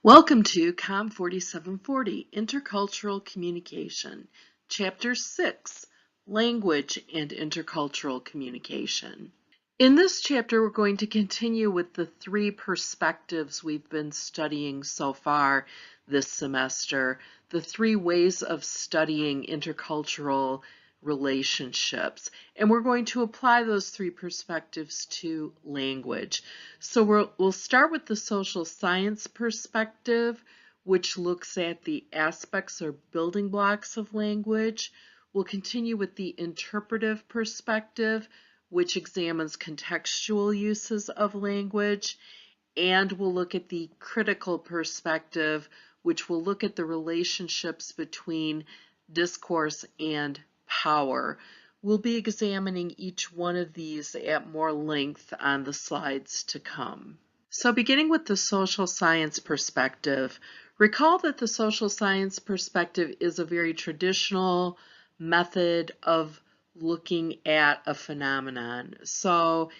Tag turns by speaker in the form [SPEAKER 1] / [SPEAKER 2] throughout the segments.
[SPEAKER 1] Welcome to COM 4740, Intercultural Communication, Chapter 6, Language and Intercultural Communication. In this chapter, we're going to continue with the three perspectives we've been studying so far this semester, the three ways of studying intercultural relationships. And we're going to apply those three perspectives to language. So we'll start with the social science perspective, which looks at the aspects or building blocks of language. We'll continue with the interpretive perspective, which examines contextual uses of language, and we'll look at the critical perspective, which will look at the relationships between discourse and power. We'll be examining each one of these at more length on the slides to come. So beginning with the social science perspective, recall that the social science perspective is a very traditional method of looking at a phenomenon. So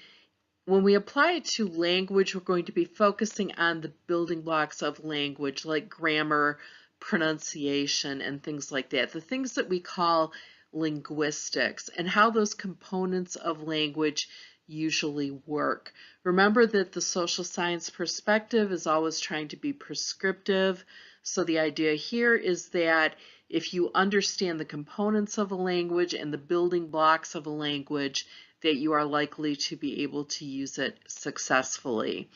[SPEAKER 1] when we apply it to language, we're going to be focusing on the building blocks of language like grammar, pronunciation, and things like that. The things that we call linguistics and how those components of language usually work. Remember that the social science perspective is always trying to be prescriptive. So the idea here is that if you understand the components of a language and the building blocks of a language, that you are likely to be able to use it successfully.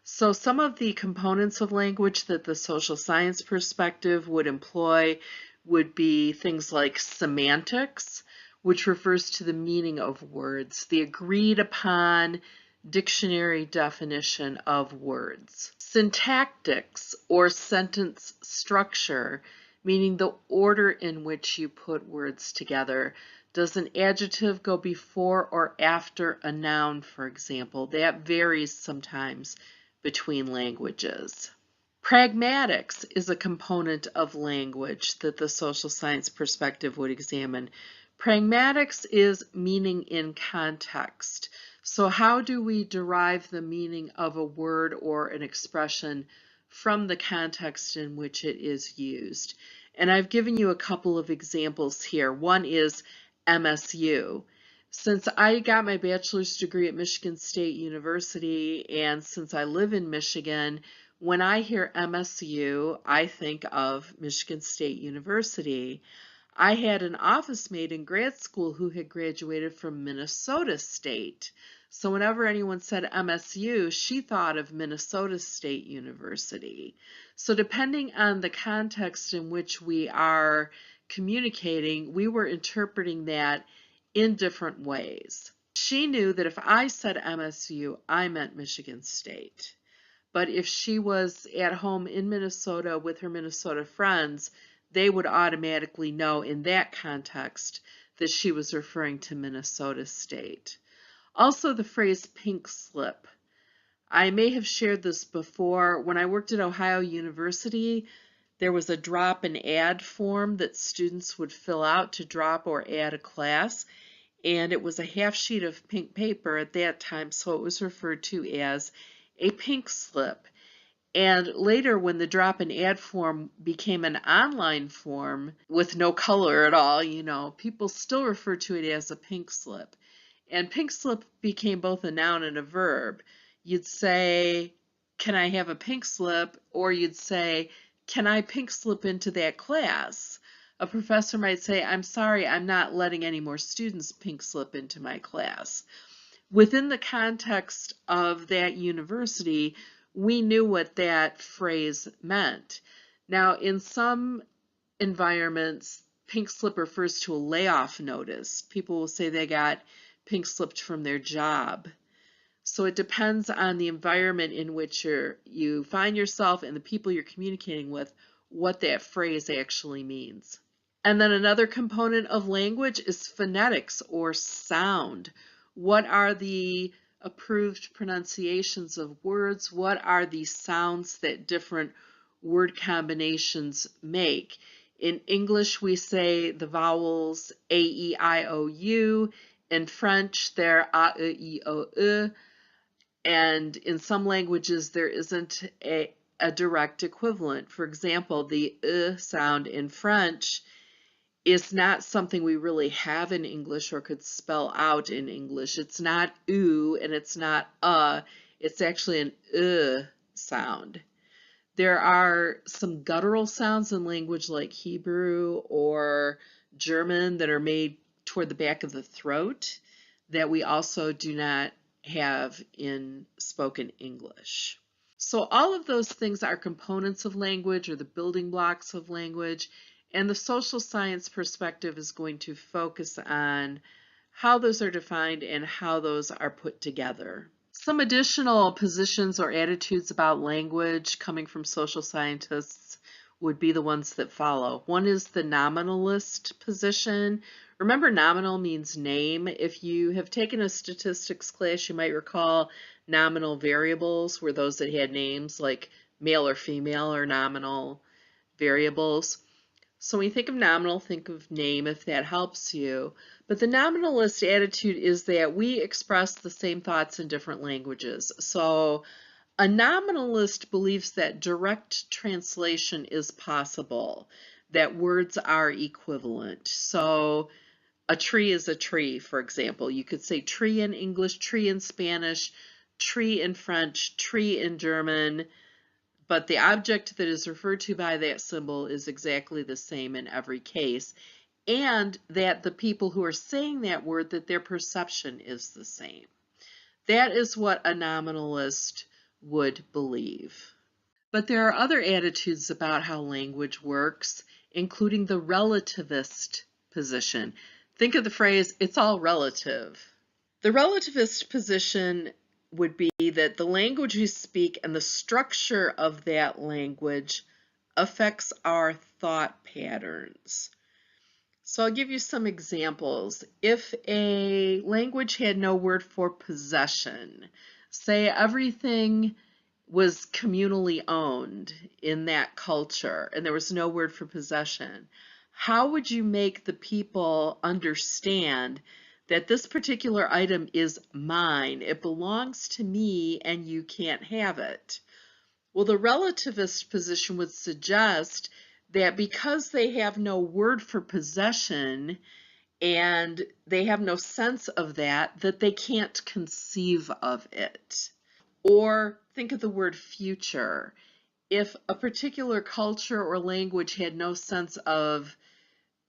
[SPEAKER 1] So some of the components of language that the social science perspective would employ would be things like semantics, which refers to the meaning of words, the agreed upon dictionary definition of words. Syntactics, or sentence structure, meaning the order in which you put words together. Does an adjective go before or after a noun, for example? That varies sometimes between languages. Pragmatics is a component of language that the social science perspective would examine. Pragmatics is meaning in context. So how do we derive the meaning of a word or an expression from the context in which it is used? And I've given you a couple of examples here. One is MSU. Since I got my bachelor's degree at Michigan State University, and since I live in Michigan, when I hear MSU, I think of Michigan State University. I had an office mate in grad school who had graduated from Minnesota State. So whenever anyone said MSU, she thought of Minnesota State University. So depending on the context in which we are communicating, we were interpreting that in different ways. She knew that if I said MSU, I meant Michigan State. But if she was at home in Minnesota with her Minnesota friends, they would automatically know in that context that she was referring to Minnesota State. Also, the phrase pink slip. I may have shared this before. When I worked at Ohio University, there was a drop and add form that students would fill out to drop or add a class, and it was a half sheet of pink paper at that time, so it was referred to as a pink slip. And later, when the drop and add form became an online form with no color at all, people still refer to it as a pink slip. And pink slip became both a noun and a verb. You'd say, can I have a pink slip? Or you'd say, can I pink slip into that class? A professor might say, I'm sorry, I'm not letting any more students pink slip into my class. Within the context of that university, we knew what that phrase meant. Now, in some environments, pink slip refers to a layoff notice. People will say they got pink slipped from their job. So it depends on the environment in which you find yourself and the people you're communicating with, what that phrase actually means. And then another component of language is phonetics or sound. What are the approved pronunciations of words? What are the sounds that different word combinations make? In English, we say the vowels A, E, I, O, U. In French, they're A, E, I, O, U. And in some languages, there isn't a direct equivalent. For example, the sound in French is not something we really have in English or could spell out in English. It's not oo and it's not it's actually an sound. There are some guttural sounds in language like Hebrew or German that are made toward the back of the throat that we also do not have in spoken English. So all of those things are components of language or the building blocks of language, and the social science perspective is going to focus on how those are defined and how those are put together. Some additional positions or attitudes about language coming from social scientists would be the ones that follow. One is the nominalist position. Remember, nominal means name. If you have taken a statistics class, you might recall nominal variables were those that had names like male or female or nominal variables. So when you think of nominal, think of name if that helps you. But the nominalist attitude is that we express the same thoughts in different languages. So a nominalist believes that direct translation is possible, that words are equivalent. So a tree is a tree, for example. You could say tree in English, tree in Spanish, tree in French, tree in German, but the object that is referred to by that symbol is exactly the same in every case, and that the people who are saying that word, that their perception is the same. That is what a nominalist would believe. But there are other attitudes about how language works, including the relativist position. Think of the phrase, it's all relative. The relativist position would be that the language we speak and the structure of that language affects our thought patterns. So I'll give you some examples. If a language had no word for possession, say everything was communally owned in that culture and there was no word for possession, how would you make the people understand that this particular item is mine, it belongs to me, and you can't have it? Well, the relativist position would suggest that because they have no word for possession and they have no sense of that they can't conceive of it. Or think of the word future. If a particular culture or language had no sense of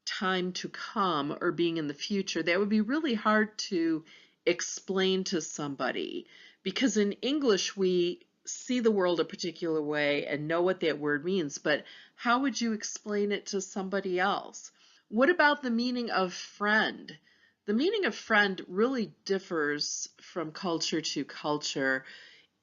[SPEAKER 1] time to come or being in the future, that would be really hard to explain to somebody, because in English we see the world a particular way and know what that word means, but how would you explain it to somebody else? What about the meaning of friend? The meaning of friend really differs from culture to culture.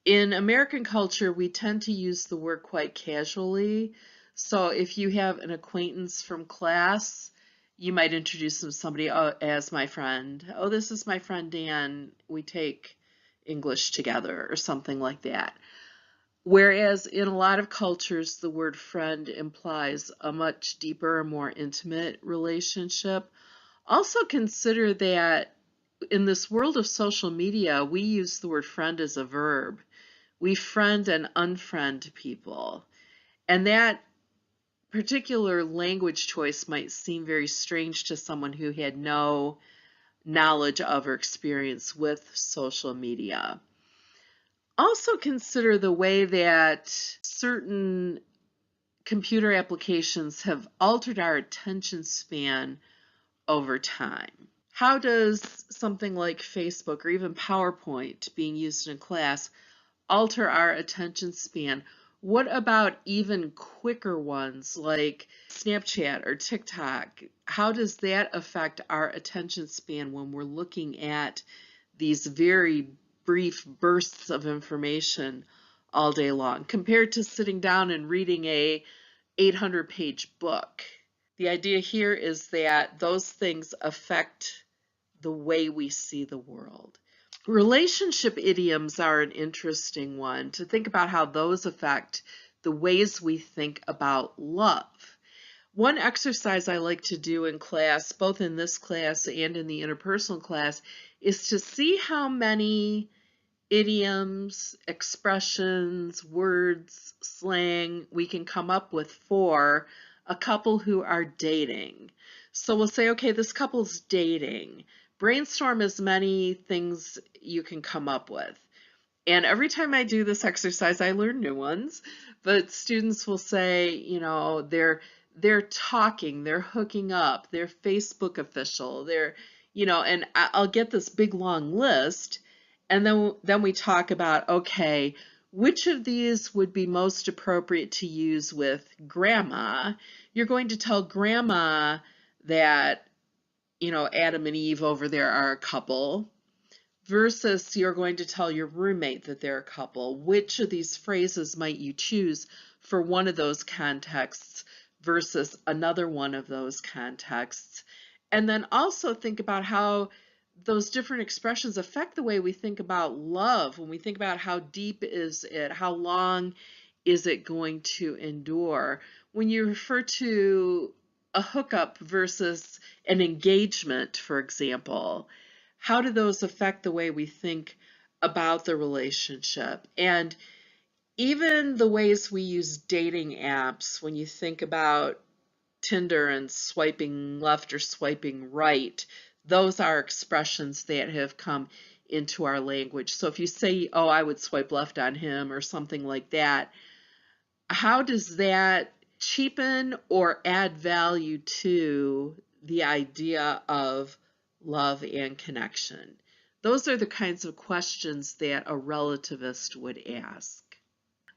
[SPEAKER 1] In American culture, we tend to use the word quite casually. So if you have an acquaintance from class, you might introduce them to somebody as my friend. Oh, this is my friend Dan. We take English together, or something like that. Whereas in a lot of cultures, the word friend implies a much deeper, more intimate relationship. Also consider that in this world of social media, we use the word friend as a verb. We friend and unfriend people. And that particular language choice might seem very strange to someone who had no knowledge of or experience with social media. Also consider the way that certain computer applications have altered our attention span over time. How does something like Facebook or even PowerPoint being used in class alter our attention span? What about even quicker ones like Snapchat or TikTok? How does that affect our attention span when we're looking at these very brief bursts of information all day long compared to sitting down and reading a 800-page book? The idea here is that those things affect the way we see the world. Relationship idioms are an interesting one to think about how those affect the ways we think about love. One exercise I like to do in class, both in this class and in the interpersonal class, is to see how many idioms, expressions, words, slang we can come up with for a couple who are dating. So we'll say, okay, this couple's dating. Brainstorm as many things you can come up with. And every time I do this exercise, I learn new ones. But students will say, they're talking, they're hooking up, they're Facebook official, and I'll get this big long list, and then we talk about, okay, which of these would be most appropriate to use with grandma? You're going to tell grandma that, Adam and Eve over there are a couple, versus you're going to tell your roommate that they're a couple. Which of these phrases might you choose for one of those contexts versus another one of those contexts? And then also think about how those different expressions affect the way we think about love. When we think about how deep is it, how long is it going to endure? When you refer to a hookup versus an engagement, for example, how do those affect the way we think about the relationship? And even the ways we use dating apps, when you think about Tinder and swiping left or swiping right, those are expressions that have come into our language. So if you say, oh, I would swipe left on him or something like that, how does that cheapen or add value to the idea of love and connection? Those are the kinds of questions that a relativist would ask.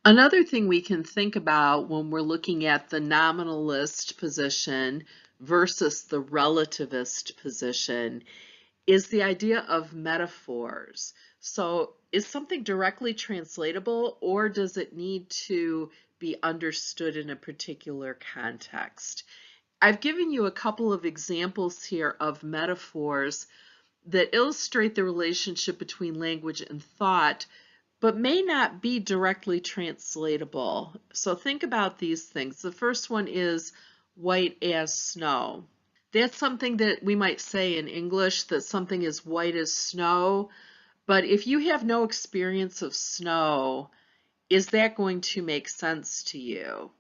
[SPEAKER 1] Another thing we can think about when we're looking at the nominalist position versus the relativist position is the idea of metaphors. So is something directly translatable, or does it need to be understood in a particular context? I've given you a couple of examples here of metaphors that illustrate the relationship between language and thought, but may not be directly translatable. So think about these things. The first one is white as snow. That's something that we might say in English, that something is white as snow. But if you have no experience of snow, is that going to make sense to you?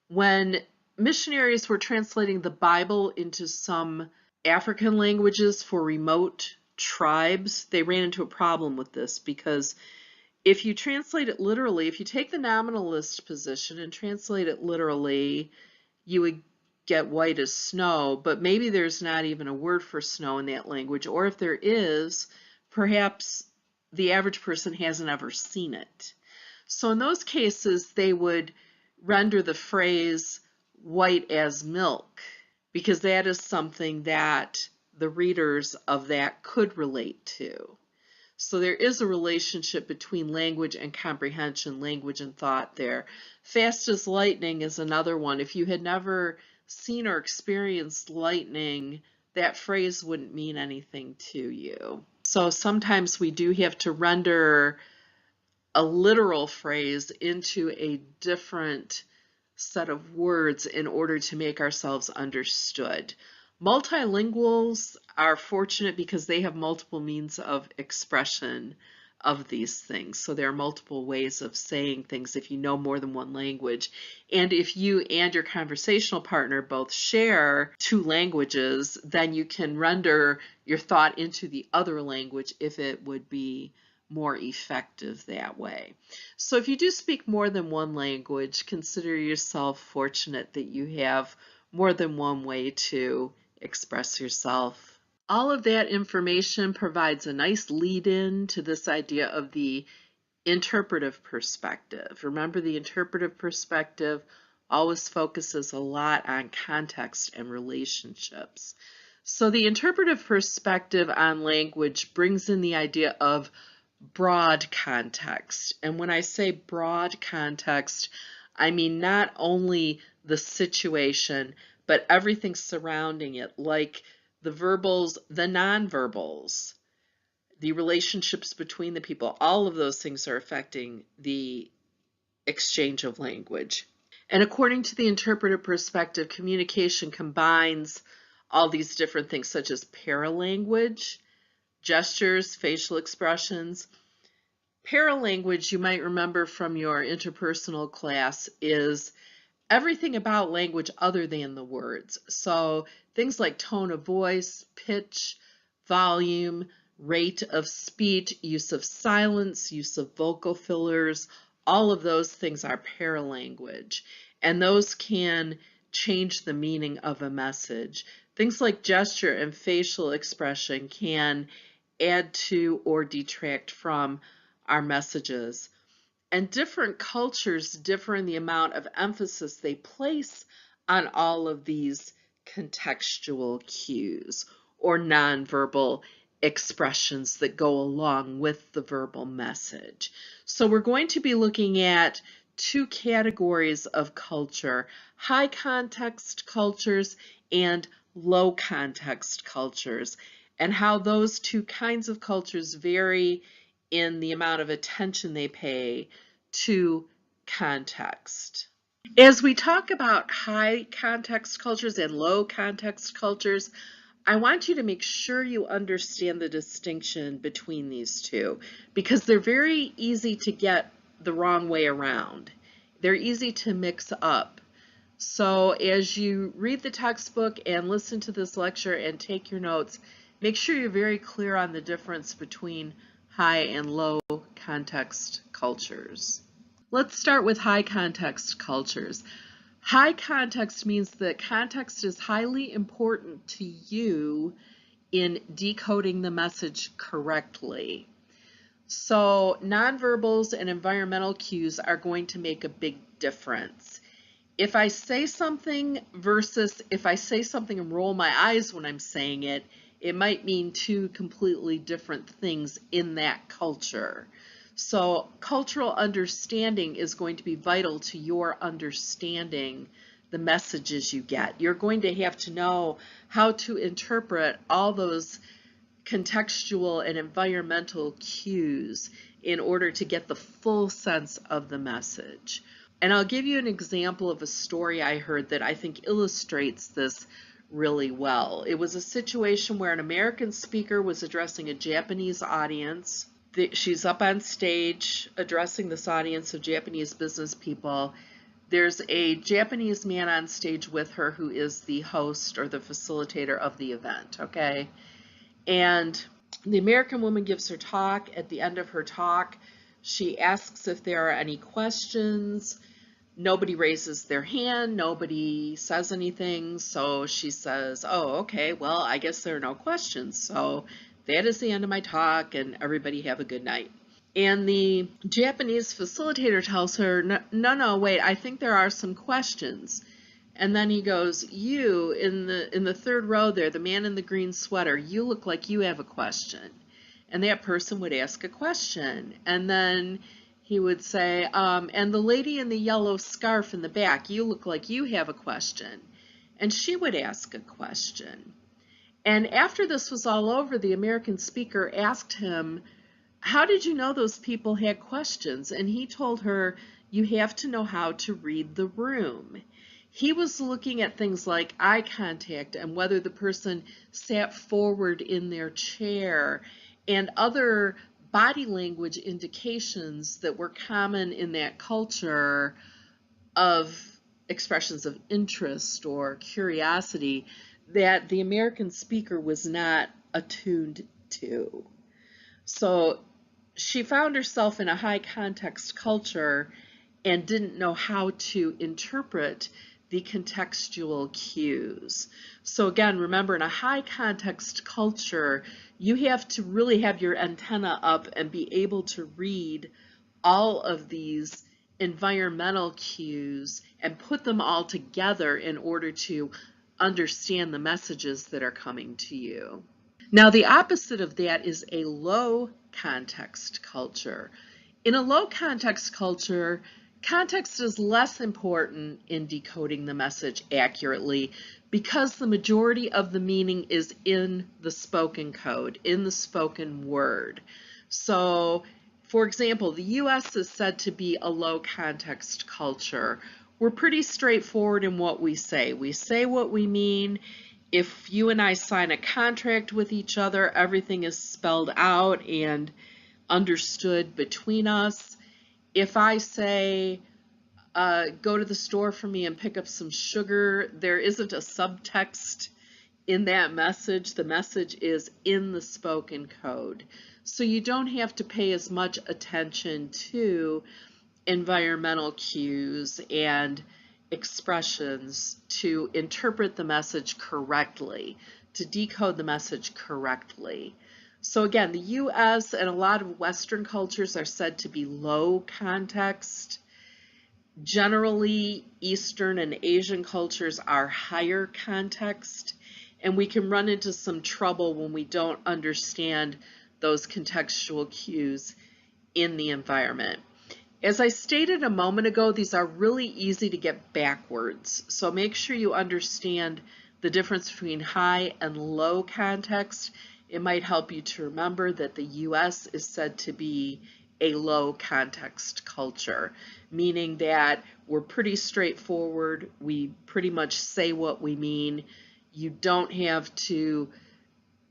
[SPEAKER 1] When missionaries were translating the Bible into some African languages for remote tribes, they ran into a problem with this, because if you translate it literally, if you take the nominalist position and translate it literally, you would get white as snow, but maybe there's not even a word for snow in that language, or if there is, perhaps the average person hasn't ever seen it. So in those cases, they would render the phrase white as milk, because that is something that the readers of that could relate to. So there is a relationship between language and comprehension, language and thought there. Fast as lightning is another one. If you had never seen or experienced lightning, that phrase wouldn't mean anything to you. So sometimes we do have to render a literal phrase into a different set of words in order to make ourselves understood. Multilinguals are fortunate because they have multiple means of expression of these things. So there are multiple ways of saying things if you know more than one language. And if you and your conversational partner both share two languages, then you can render your thought into the other language if it would be more effective that way. So if you do speak more than one language, consider yourself fortunate that you have more than one way to express yourself. All of that information provides a nice lead-in to this idea of the interpretive perspective. Remember, the interpretive perspective always focuses a lot on context and relationships. So the interpretive perspective on language brings in the idea of broad context. And when I say broad context, I mean not only the situation, but everything surrounding it, like the verbals, the nonverbals, the relationships between the people. All of those things are affecting the exchange of language. And according to the interpretive perspective, communication combines all these different things, such as paralanguage, gestures, facial expressions, Paralanguage, you might remember from your interpersonal class, is everything about language other than the words. So things like tone of voice, pitch, volume, rate of speech, use of silence, use of vocal fillers, all of those things are paralanguage. And those can change the meaning of a message. Things like gesture and facial expression can add to or detract from our messages. And different cultures differ in the amount of emphasis they place on all of these contextual cues or nonverbal expressions that go along with the verbal message. So we're going to be looking at two categories of culture: high context cultures and low context cultures, and how those two kinds of cultures vary in the amount of attention they pay to context. As we talk about high context cultures and low context cultures, I want you to make sure you understand the distinction between these two, because they're very easy to get the wrong way around. They're easy to mix up. So as you read the textbook and listen to this lecture and take your notes, make sure you're very clear on the difference between high and low context cultures. Let's start with high context cultures. High context means that context is highly important to you in decoding the message correctly. So nonverbals and environmental cues are going to make a big difference. If I say something versus if I say something and roll my eyes when I'm saying it, it might mean two completely different things in that culture. So cultural understanding is going to be vital to your understanding the messages you get. You're going to have to know how to interpret all those contextual and environmental cues in order to get the full sense of the message. And I'll give you an example of a story I heard that I think illustrates this really well. It was a situation where an American speaker was addressing a Japanese audience. She's up on stage addressing this audience of Japanese business people. There's a Japanese man on stage with her who is the host or the facilitator of the event, okay? And the American woman gives her talk. At the end of her talk, she asks if there are any questions. Nobody raises their hand, nobody says anything, so she says, oh, okay, well, I guess there are no questions, so that is the end of my talk, and everybody have a good night. And the Japanese facilitator tells her, no, wait, I think there are some questions. And then he goes, you, in the third row there, the man in the green sweater, you look like you have a question. And that person would ask a question, and then he would say, and the lady in the yellow scarf in the back, you look like you have a question. And she would ask a question. And after this was all over, the American speaker asked him, how did you know those people had questions? And he told her, you have to know how to read the room. He was looking at things like eye contact and whether the person sat forward in their chair and other body language indications that were common in that culture of expressions of interest or curiosity that the American speaker was not attuned to. So she found herself in a high context culture and didn't know how to interpret the contextual cues. So again, remember, in a high context culture, you have to really have your antenna up and be able to read all of these environmental cues and put them all together in order to understand the messages that are coming to you. Now, the opposite of that is a low context culture. In a low context culture, context is less important in decoding the message accurately because the majority of the meaning is in the spoken code, in the spoken word. So, for example, the U.S. is said to be a low context culture. We're pretty straightforward in what we say. We say what we mean. If you and I sign a contract with each other, everything is spelled out, and understood between us. If I say, go to the store for me and pick up some sugar, there isn't a subtext in that message. The message is in the spoken code. So you don't have to pay as much attention to environmental cues and expressions to interpret the message correctly, to decode the message correctly. So again, the US and a lot of Western cultures are said to be low context. Generally, Eastern and Asian cultures are higher context, and we can run into some trouble when we don't understand those contextual cues in the environment. As I stated a moment ago, these are really easy to get backwards, so make sure you understand the difference between high and low context. It might help you to remember that the US is said to be a low context culture, meaning that we're pretty straightforward, we pretty much say what we mean. You don't have to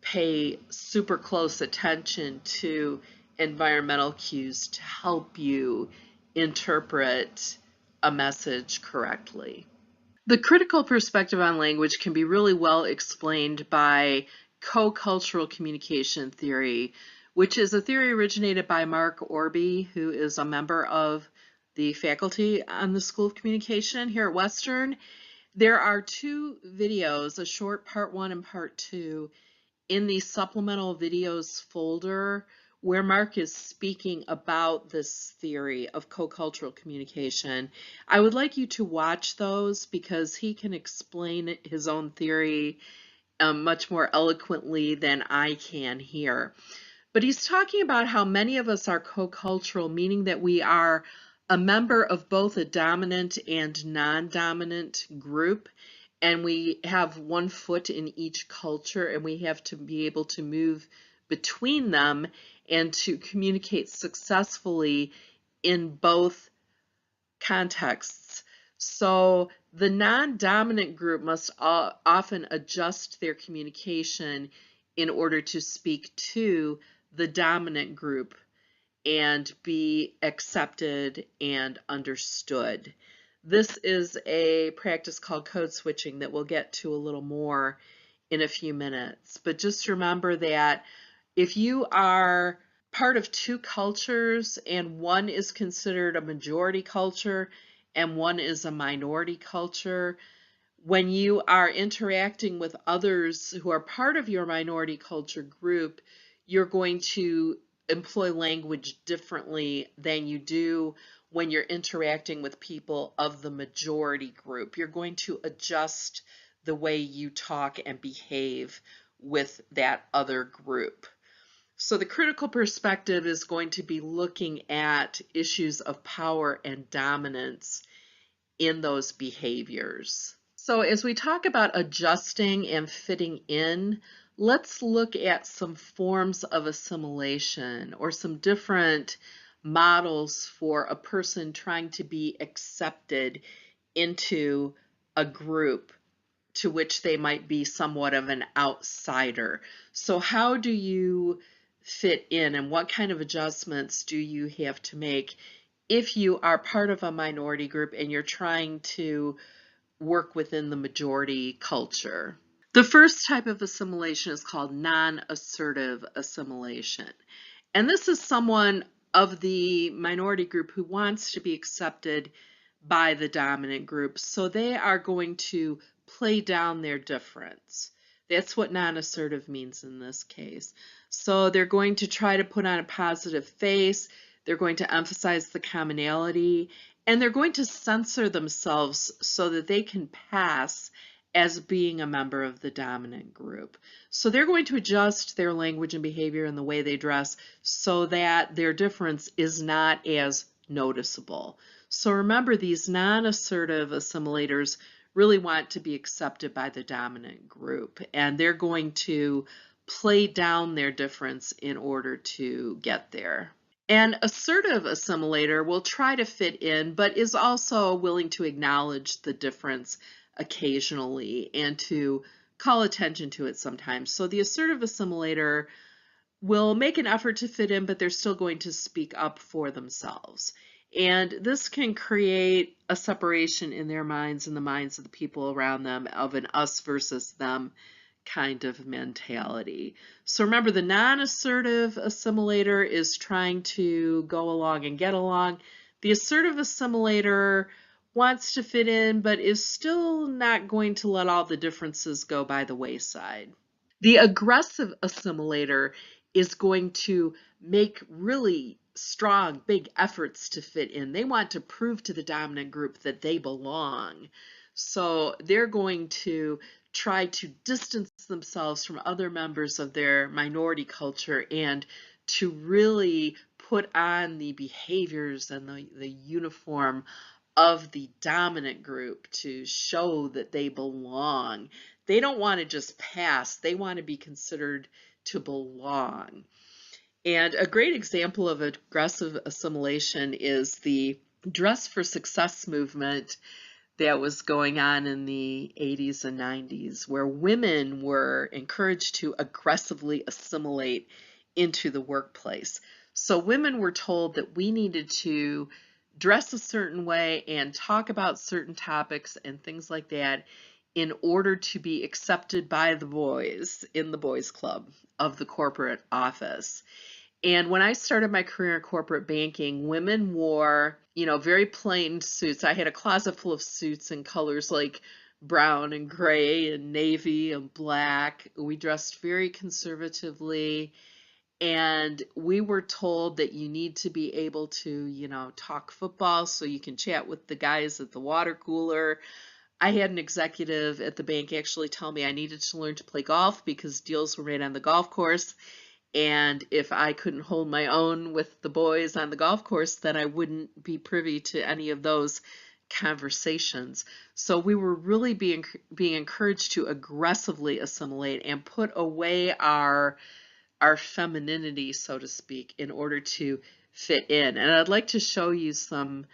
[SPEAKER 1] pay super close attention to environmental cues to help you interpret a message correctly. The critical perspective on language can be really well explained by co-cultural communication theory, which is a theory originated by Mark Orby, who is a member of the faculty on the School of Communication here at Western. There are two videos, a short part 1 and part 2, in the supplemental videos folder where Mark is speaking about this theory of co-cultural communication. I would like you to watch those because he can explain his own theory much more eloquently than I can here. But he's talking about how many of us are co-cultural, meaning that we are a member of both a dominant and non-dominant group, and we have one foot in each culture, and we have to be able to move between them and to communicate successfully in both contexts. So the non-dominant group must often adjust their communication in order to speak to the dominant group and be accepted and understood. This is a practice called code switching that we'll get to a little more in a few minutes. But just remember that if you are part of two cultures and one is considered a majority culture and one is a minority culture, when you are interacting with others who are part of your minority culture group, you're going to employ language differently than you do when you're interacting with people of the majority group. You're going to adjust the way you talk and behave with that other group. So the critical perspective is going to be looking at issues of power and dominance in those behaviors. So as we talk about adjusting and fitting in, let's look at some forms of assimilation or some different models for a person trying to be accepted into a group to which they might be somewhat of an outsider. So how do you fit in, and what kind of adjustments do you have to make if you are part of a minority group and you're trying to work within the majority culture? The first type of assimilation is called non-assertive assimilation. And this is someone of the minority group who wants to be accepted by the dominant group. So they are going to play down their difference. That's what non-assertive means in this case. So they're going to try to put on a positive face, they're going to emphasize the commonality, and they're going to censor themselves so that they can pass as being a member of the dominant group. So they're going to adjust their language and behavior and the way they dress so that their difference is not as noticeable. So remember, these non-assertive assimilators really want to be accepted by the dominant group, and they're going to play down their difference in order to get there. An assertive assimilator will try to fit in, but is also willing to acknowledge the difference occasionally and to call attention to it sometimes. So the assertive assimilator will make an effort to fit in, but they're still going to speak up for themselves. And this can create a separation in their minds and the minds of the people around them of an us versus them kind of mentality. So remember, the non-assertive assimilator is trying to go along and get along. The assertive assimilator wants to fit in, but is still not going to let all the differences go by the wayside. The aggressive assimilator is going to make really strong, big efforts to fit in. They want to prove to the dominant group that they belong. So they're going to try to distance themselves from other members of their minority culture and to really put on the behaviors and the uniform of the dominant group to show that they belong. They don't want to just pass, they want to be considered to belong. And a great example of aggressive assimilation is the Dress for Success movement that was going on in the 80s and 90s, where women were encouraged to aggressively assimilate into the workplace. So women were told that we needed to dress a certain way and talk about certain topics and things like that in order to be accepted by the boys in the boys club of the corporate office. And when I started my career in corporate banking, women wore, very plain suits. I had a closet full of suits in colors like brown and gray and navy and black. We dressed very conservatively, and we were told that you need to be able to, talk football so you can chat with the guys at the water cooler. I had an executive at the bank actually tell me I needed to learn to play golf because deals were made on the golf course. And if I couldn't hold my own with the boys on the golf course, then I wouldn't be privy to any of those conversations. So we were really being encouraged to aggressively assimilate and put away our femininity, so to speak, in order to fit in. And I'd like to show you some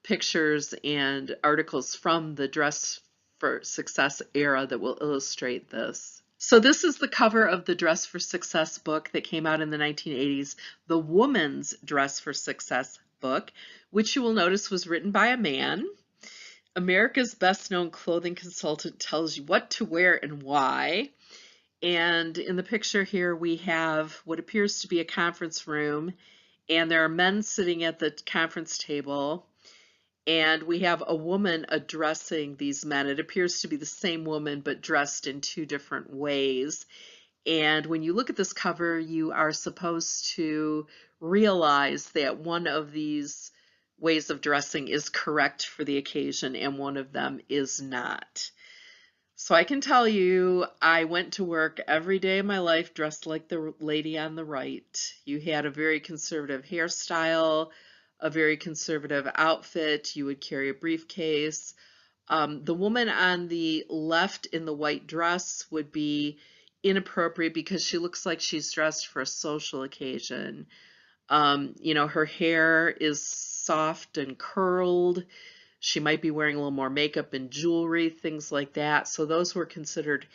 [SPEAKER 1] pictures and articles from the Dress for Success era that will illustrate this. So this is the cover of the Dress for Success book that came out in the 1980s, the Woman's Dress for Success book, which you will notice was written by a man. America's best-known clothing consultant tells you what to wear and why. And in the picture here, we have what appears to be a conference room, and there are men sitting at the conference table. And we have a woman addressing these men. It appears to be the same woman, but dressed in two different ways. And when you look at this cover, you are supposed to realize that one of these ways of dressing is correct for the occasion and one of them is not. So I can tell you, I went to work every day of my life dressed like the lady on the right. You had a very conservative hairstyle, a very conservative outfit. You would carry a briefcase. The woman on the left in the white dress would be inappropriate because she looks like she's dressed for a social occasion. Her hair is soft and curled. She might be wearing a little more makeup and jewelry, things like that. So those were considered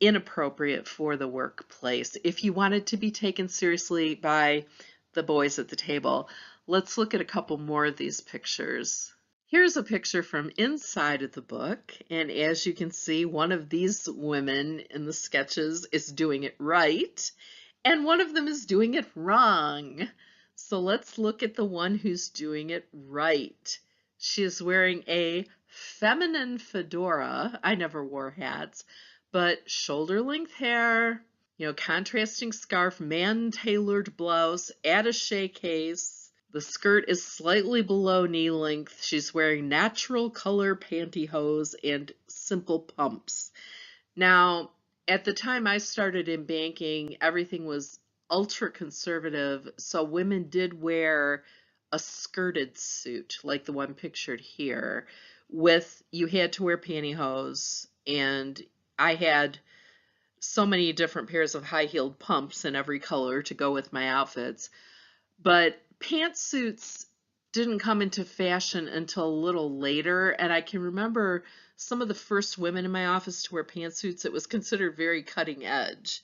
[SPEAKER 1] inappropriate for the workplace. If you wanted to be taken seriously by the boys at the table, let's look at a couple more of these pictures. Here's a picture from inside of the book, and as you can see, one of these women in the sketches is doing it right, and one of them is doing it wrong. So let's look at the one who's doing it right. She is wearing a feminine fedora. I never wore hats, but shoulder-length hair, contrasting scarf, man-tailored blouse, attaché case. The skirt is slightly below knee length. She's wearing natural color pantyhose and simple pumps. Now, at the time I started in banking, everything was ultra conservative, so women did wear a skirted suit like the one pictured here. You had to wear pantyhose, and I had so many different pairs of high-heeled pumps in every color to go with my outfits. But pantsuits didn't come into fashion until a little later, and I can remember some of the first women in my office to wear pantsuits. It was considered very cutting edge.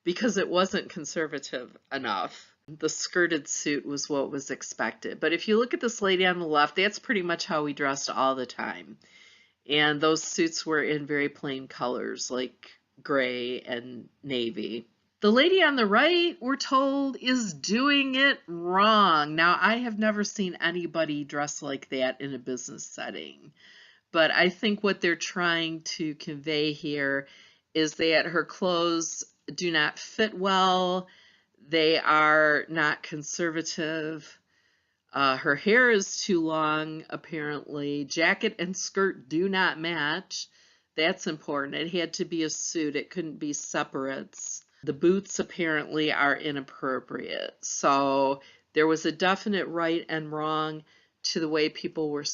[SPEAKER 1] because it wasn't conservative enough. The skirted suit was what was expected. But if you look at this lady on the left, that's pretty much how we dressed all the time. And those suits were in very plain colors like gray and navy. The lady on the right, we're told, is doing it wrong. Now, I have never seen anybody dress like that in a business setting, but I think what they're trying to convey here is that her clothes do not fit well, they are not conservative, her hair is too long, apparently. Jacket and skirt do not match. That's important. It had to be a suit. It couldn't be separates. The boots apparently are inappropriate. So there was a definite right and wrong to the way people were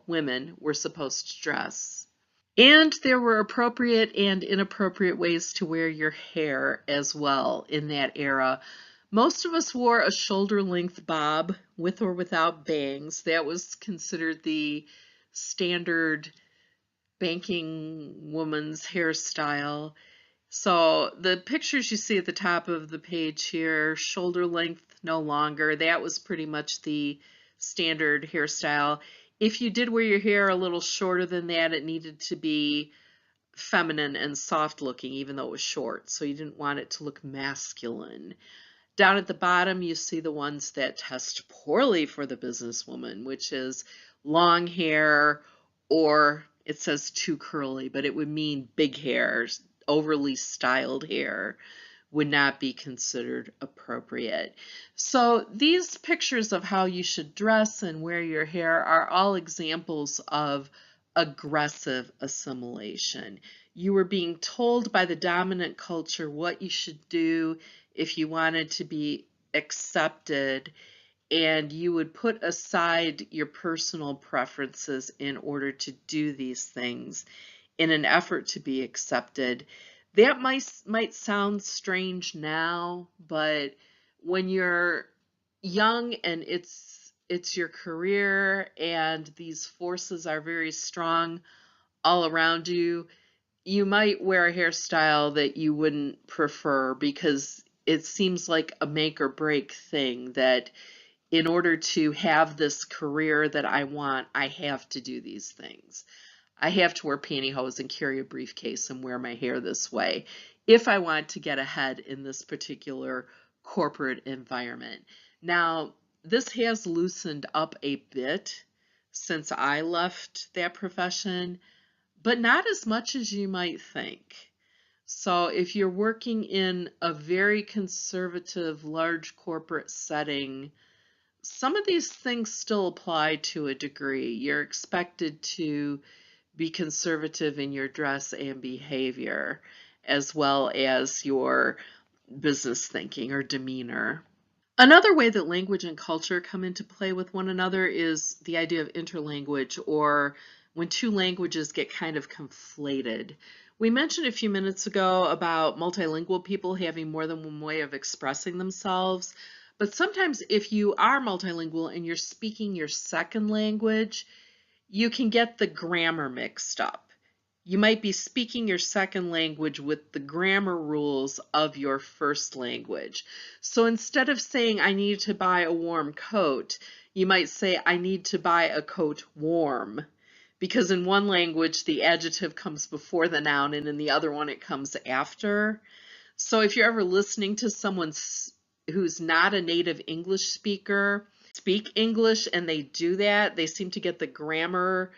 [SPEAKER 1] women were supposed to dress. And there were appropriate and inappropriate ways to wear your hair as well in that era. Most of us wore a shoulder-length bob with or without bangs. That was considered the standard banking woman's hairstyle. So the pictures you see at the top of the page here, shoulder length no longer, that was pretty much the standard hairstyle. If you did wear your hair a little shorter than that, it needed to be feminine and soft looking, even though it was short. So you didn't want it to look masculine. Down at the bottom, you see the ones that test poorly for the businesswoman, which is long hair, or it says too curly, but it would mean big hair, overly styled hair would not be considered appropriate. So these pictures of how you should dress and wear your hair are all examples of aggressive assimilation. You were being told by the dominant culture what you should do if you wanted to be accepted, and you would put aside your personal preferences in order to do these things in an effort to be accepted. That might sound strange now, but when you're young and it's your career and these forces are very strong all around you, you might wear a hairstyle that you wouldn't prefer because it seems like a make or break thing, that in order to have this career that I want, I have to do these things. I have to wear pantyhose and carry a briefcase and wear my hair this way if I want to get ahead in this particular corporate environment. Now, this has loosened up a bit since I left that profession, but not as much as you might think. So if you're working in a very conservative, large corporate setting, some of these things still apply to a degree. You're expected to be conservative in your dress and behavior, as well as your business thinking or demeanor. Another way that language and culture come into play with one another is the idea of interlanguage, or when two languages get kind of conflated. We mentioned a few minutes ago about multilingual people having more than one way of expressing themselves, but sometimes if you are multilingual and you're speaking your second language, you can get the grammar mixed up. You might be speaking your second language with the grammar rules of your first language. So instead of saying, I need to buy a warm coat, you might say, I need to buy a coat warm. Because in one language, the adjective comes before the noun, and in the other one, it comes after. So if you're ever listening to someone who's not a native English speaker speak English and they do that, they seem to get the grammar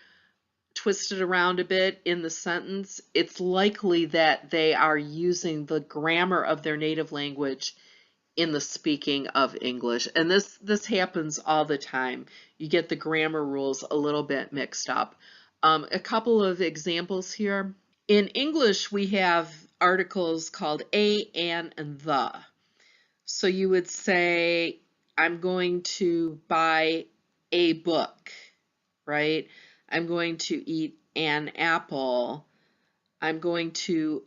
[SPEAKER 1] twisted around a bit in the sentence, it's likely that they are using the grammar of their native language in the speaking of English. And this happens all the time. You get the grammar rules a little bit mixed up. A couple of examples here. In English, we have articles called a, an, and the. So you would say, I'm going to buy a book, right? I'm going to eat an apple. I'm going to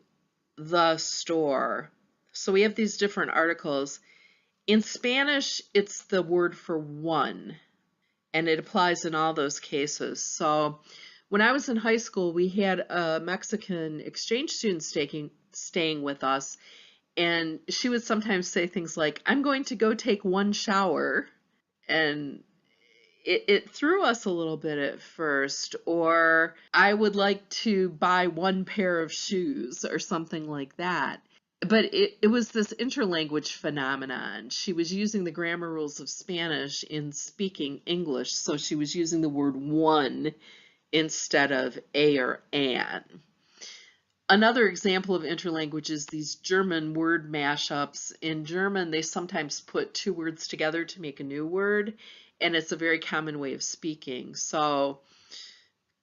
[SPEAKER 1] the store. So we have these different articles. In Spanish, it's the word for one, and it applies in all those cases. So when I was in high school, we had a Mexican exchange student staying with us, And she would sometimes say things like, I'm going to go take one shower. And it threw us a little bit at first. Or I would like to buy one pair of shoes or something like that. But it was this interlanguage phenomenon. She was using the grammar rules of Spanish in speaking English, so she was using the word one instead of a or an. Another example of interlanguage is these German word mashups. In German, they sometimes put two words together to make a new word, and it's a very common way of speaking. So,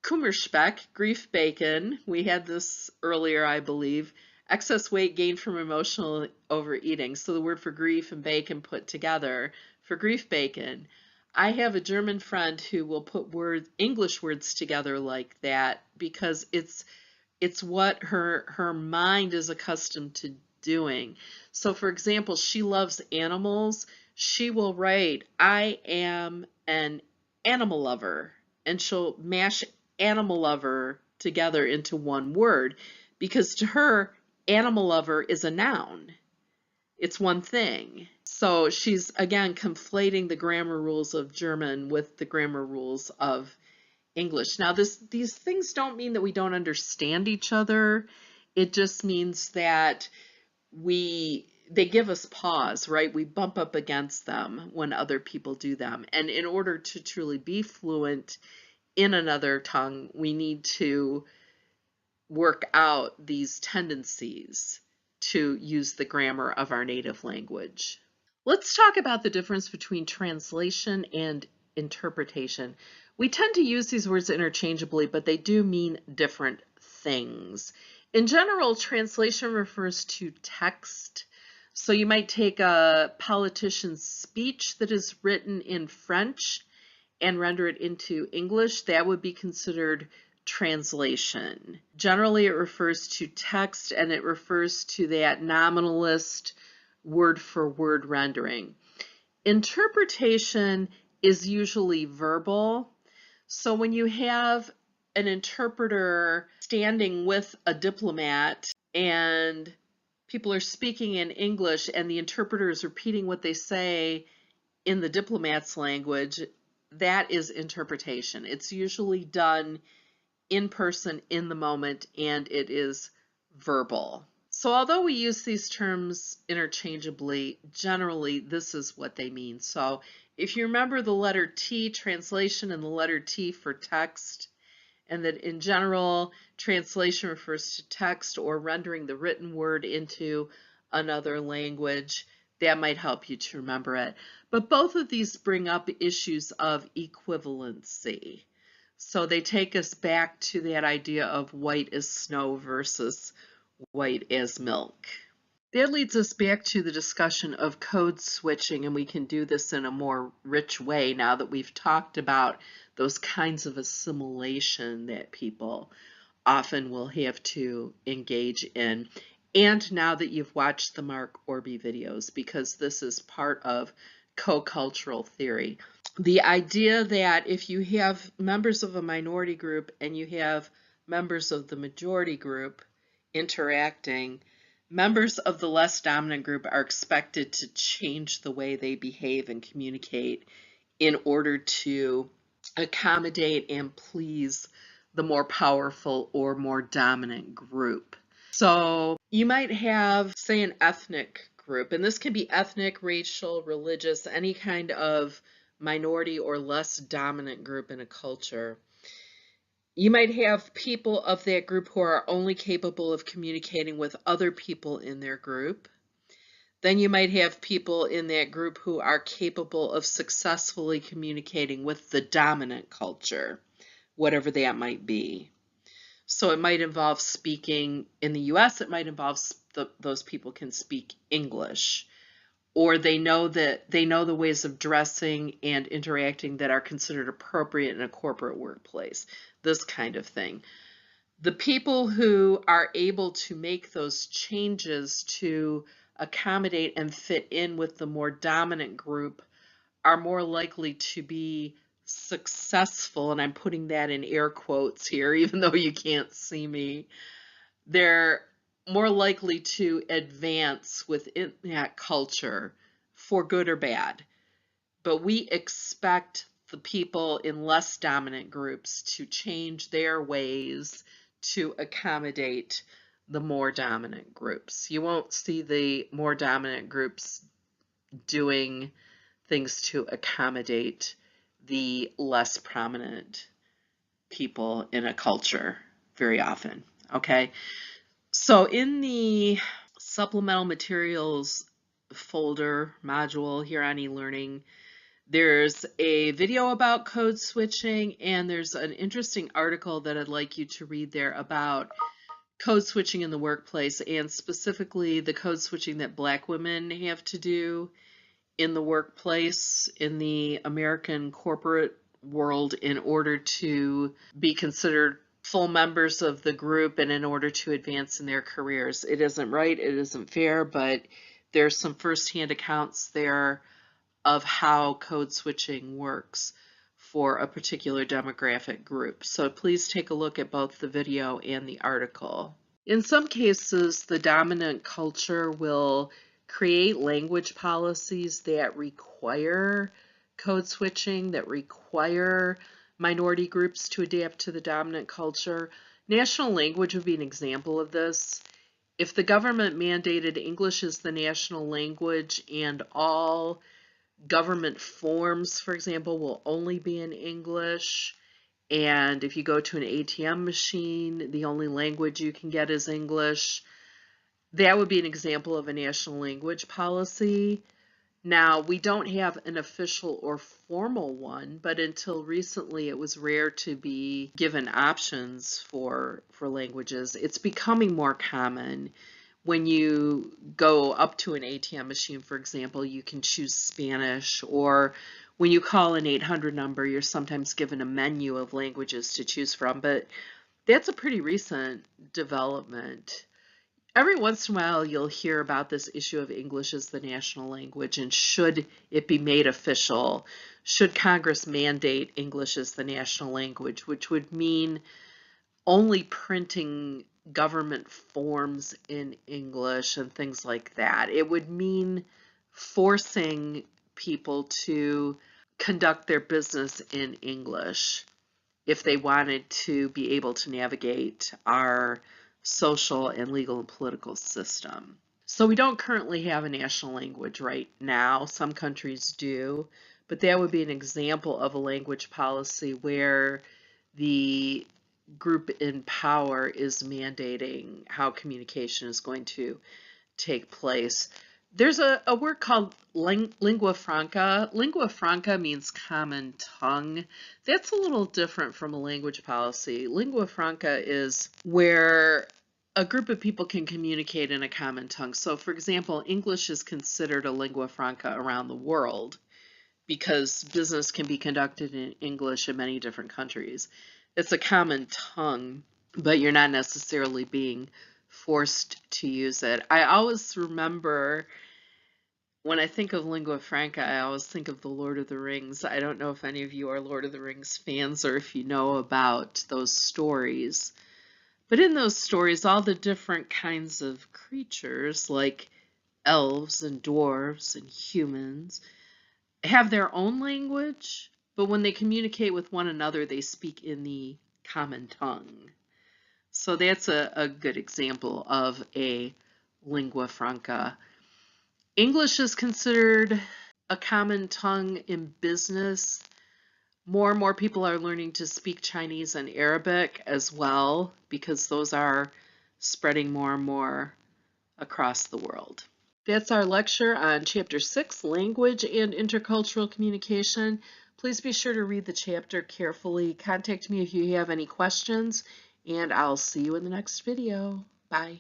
[SPEAKER 1] Kummerspeck, grief bacon, we had this earlier, I believe, excess weight gained from emotional overeating. So the word for grief and bacon put together for grief bacon. I have a German friend who will put English words together like that because it's what her mind is accustomed to doing. So for example, she loves animals. She will write, I am an animal lover, and she'll mash animal lover together into one word because to her, animal lover is a noun. It's one thing. So she's again conflating the grammar rules of German with the grammar rules of English. Now, these things don't mean that we don't understand each other. It just means that they give us pause, right? We bump up against them when other people do them. And in order to truly be fluent in another tongue, we need to work out these tendencies to use the grammar of our native language. Let's talk about the difference between translation and interpretation. We tend to use these words interchangeably, but they do mean different things. In general, translation refers to text. So you might take a politician's speech that is written in French and render it into English. That would be considered translation. Generally, it refers to text, and it refers to that nominalist word for word rendering. Interpretation is usually verbal. So when you have an interpreter standing with a diplomat and people are speaking in English and the interpreter is repeating what they say in the diplomat's language, that is interpretation. It's usually done in person in the moment, and it is verbal. So although we use these terms interchangeably, generally this is what they mean. So if you remember the letter T, translation, and the letter T for text, and that in general, translation refers to text or rendering the written word into another language, that might help you to remember it. But both of these bring up issues of equivalency. So they take us back to that idea of white as snow versus white as milk. That leads us back to the discussion of code switching, and we can do this in a more rich way now that we've talked about those kinds of assimilation that people often will have to engage in. And now that you've watched the Mark Orby videos, because this is part of co-cultural theory. The idea that if you have members of a minority group and you have members of the majority group interacting, members of the less dominant group are expected to change the way they behave and communicate in order to accommodate and please the more powerful or more dominant group. So you might have, say, an ethnic group, and this can be ethnic, racial, religious, any kind of minority or less dominant group in a culture. You might have people of that group who are only capable of communicating with other people in their group. Then you might have people in that group who are capable of successfully communicating with the dominant culture, whatever that might be. So it might involve speaking in the US, it might involve those people can speak English, or they know the ways of dressing and interacting that are considered appropriate in a corporate workplace, this kind of thing. The people who are able to make those changes to accommodate and fit in with the more dominant group are more likely to be successful, and I'm putting that in air quotes here, even though you can't see me. They're more likely to advance within that culture for good or bad. But we expect the people in less dominant groups to change their ways to accommodate the more dominant groups. You won't see the more dominant groups doing things to accommodate the less prominent people in a culture very often. Okay, so in the supplemental materials folder module here on eLearning, there's a video about code switching, and there's an interesting article that I'd like you to read there about code switching in the workplace, and specifically the code switching that Black women have to do in the workplace in the American corporate world in order to be considered full members of the group and in order to advance in their careers. It isn't right, it isn't fair, but there's some firsthand accounts there of how code switching works for a particular demographic group. So please take a look at both the video and the article. In some cases, the dominant culture will create language policies that require code switching, that require minority groups to adapt to the dominant culture. National language would be an example of this. If the government mandated English as the national language and all government forms, for example, will only be in English, and if you go to an ATM machine, the only language you can get is English, that would be an example of a national language policy. Now, we don't have an official or formal one, but until recently it was rare to be given options for languages. It's becoming more common. When you go up to an ATM machine, for example, you can choose Spanish, or when you call an 800 number, you're sometimes given a menu of languages to choose from, but that's a pretty recent development. Every once in a while, you'll hear about this issue of English as the national language, and should it be made official? Should Congress mandate English as the national language, which would mean only printing government forms in English and things like that? It would mean forcing people to conduct their business in English if they wanted to be able to navigate our social and legal and political system. So we don't currently have a national language right now. Some countries do, but that would be an example of a language policy where the group in power is mandating how communication is going to take place. There's a word called lingua franca. Lingua franca means common tongue. That's a little different from a language policy. Lingua franca is where a group of people can communicate in a common tongue. So, for example, English is considered a lingua franca around the world because business can be conducted in English in many different countries. It's a common tongue, but you're not necessarily being forced to use it. I always remember, when I think of lingua franca, I always think of the Lord of the Rings. I don't know if any of you are Lord of the Rings fans or if you know about those stories. But in those stories, all the different kinds of creatures, like elves and dwarves and humans, have their own language, but when they communicate with one another, they speak in the common tongue. So that's a good example of a lingua franca. English is considered a common tongue in business. More and more people are learning to speak Chinese and Arabic as well, because those are spreading more and more across the world. That's our lecture on Chapter 6, Language and Intercultural Communication. Please be sure to read the chapter carefully. Contact me if you have any questions, and I'll see you in the next video. Bye.